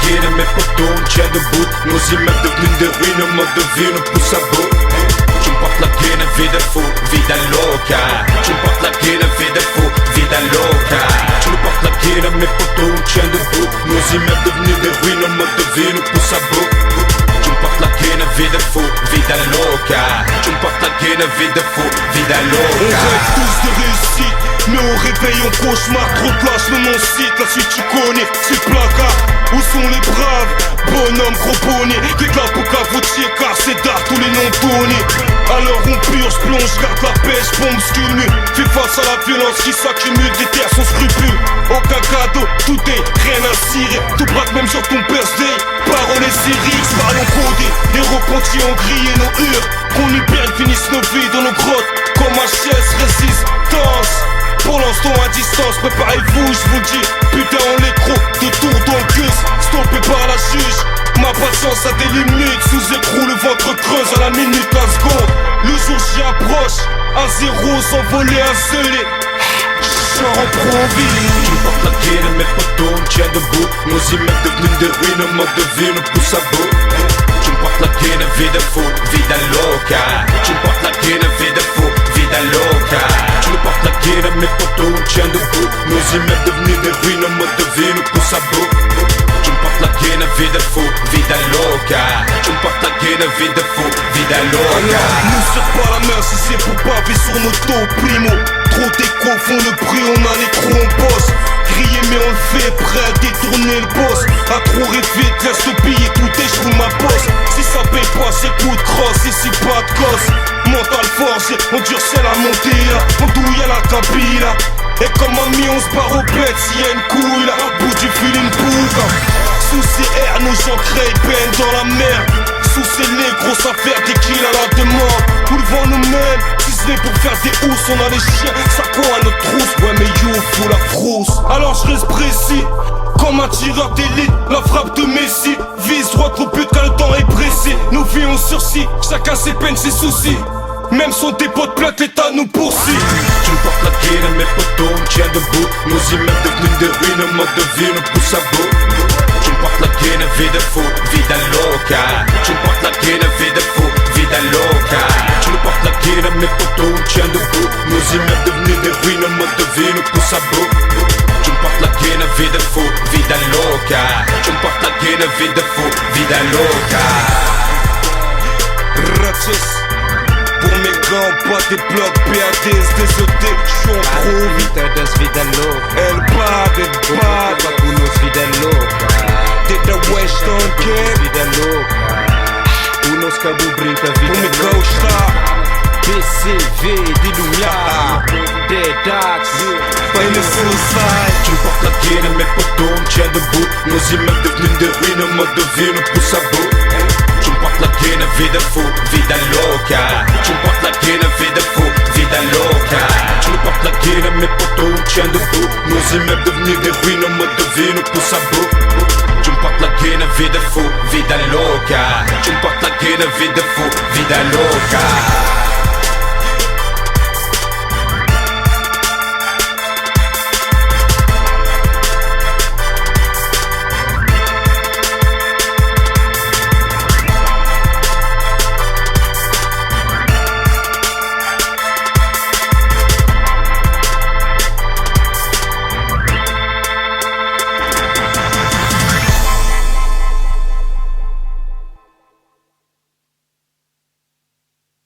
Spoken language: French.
guine, mes potos, on tient debout. Nos immeubles devenus des ruines, en mode de vie, nous pousse à bout. Tu me portes la guine, vie de fou, vida loca. Tu me portes la guine, vie de fou, vida loca. Tu me portes la guine, mes potos, on tient debout. Nos immeubles devenus des ruines, en mode de vie, nous pousse à bout. Tu me portes la guine, vie de fou, vida loca. Tu me portes la guine, vie de fou, vida loca. On rêve tous de réussite, mais au réveil on cauchemar. Trop de lâches, le non-site, la suite tu connais, c'est le placard. Où sont les braves? Bonhomme, gros bonnet. Des gars pour cavotier, car c'est d'art, tous les noms donnés. Alors on purge, plonge, garde la pêche, bombe, sculmule. Fais face à la violence qui s'accumule, des terres sans scrupules. Aucun cadeau, tout est, rien à cirer. Tout braque même sur ton birthday. Paroles et séries, parlons codés. Les repentis ont grillé nos hures. Qu'on y perde, finissent nos vies dans nos grottes. Comme HS, résistance. Pour l'instant à distance, préparez-vous, je vous dis. Putain on les crocs, de tour dans le cul. Stoppé par la juge. Ma patience a des limites. Sous écrou, le ventre creuse à la minute, la seconde. Le jour j'y approche. À zéro, s'envoler, un scellé. J'en reprends vie. Tu me portes la guine, mes potos, on tient debout. Nos immeubles devenus des ruines, en mode de vie, nous pousse à bout. Tu me portes la guine, vie de fou, vida loca. Tu me portes la guine, vie de fou, vida loca. Tu me portes la guine, mes potos, on tient debout. Nos immeubles devenus des ruines, en mode de vie, nous pousse à bout. Tu me portes la guine, vie de fou, vida loca. Tu me portes la guine, vie de fou, vida loca. Nous serre pas la main si c'est pour paver sur nos dos, primo. Trop d'écho font le bruit, on a les trous, on bosse. Griller mais on le fait, prêt à détourner le boss. À trop rêver, laisse le billet, tout est, j'roule ma bosse. Si ça paye pas, c'est coup de crosse, ici pas de gosse. Mental force, on durcit la montée là. On douille à la tapis là. Et comme ami on se barre au bête s'il y a une couille là. Bout du fil une boucle. Sous CR, nos gens créent peine dans la merde. Sous ces nez, grosse affaire, des kills à la demande. Où le vent nous mène, si ce n'est pour faire des housses. On a les chiens, ça court à notre trousse. Ouais mais yo, faut la frousse. Alors je reste précis, comme un tireur d'élite. La frappe de Messi, vise droit au but quand le temps est pressé. Nos vies ont sursis, chacun ses peines, ses soucis. Même son dépôt de plainte, l'état nous poursuit. Tu me portes la guine, mes potos, on tient debout. Nos immeubles devenus des ruines, en mode de vie, nous pousse à bout. Tu me portes la guine, vie de fou, vida loca. Tu me portes la guine, vie de fou, vida loca. Tu me portes la guine, mes potos, on tient debout. Nos immeubles devenus des ruines, en mode de vie, nous pousse à bout. Tu me portes la guine, vie de fou, vida loca. Tu me portes la guine, vie de fou, vida loca. Ratches. Pour mes gants, pas des blocs, PADS, DZD, j'suis en pro Vida das vida louca. El bad, Vacunos vida louca. Did the Western Kid. Vida louca. Unos cabo brinca Pour mes vida gars, louca. j't'as PCV, Dilumia, Dedax, pas une suicide. Tu me portes la guine, mes potos, on tient debout. Nos immeubles devenus des ruines, en mode de vie, nous pousse à bout. Tu me portes la guine, vie de fou, vida loca. Tu me portes la guine, vie de fou, vida loca. Tu me portes la guine, mes potos, on tient debout. Nos immeubles devenus des ruines, en mode de vie, nous pousse à bout. Tu me portes la guine, vie de fou, vida loca. Tu me portes la guine, vie de fou, vida loca.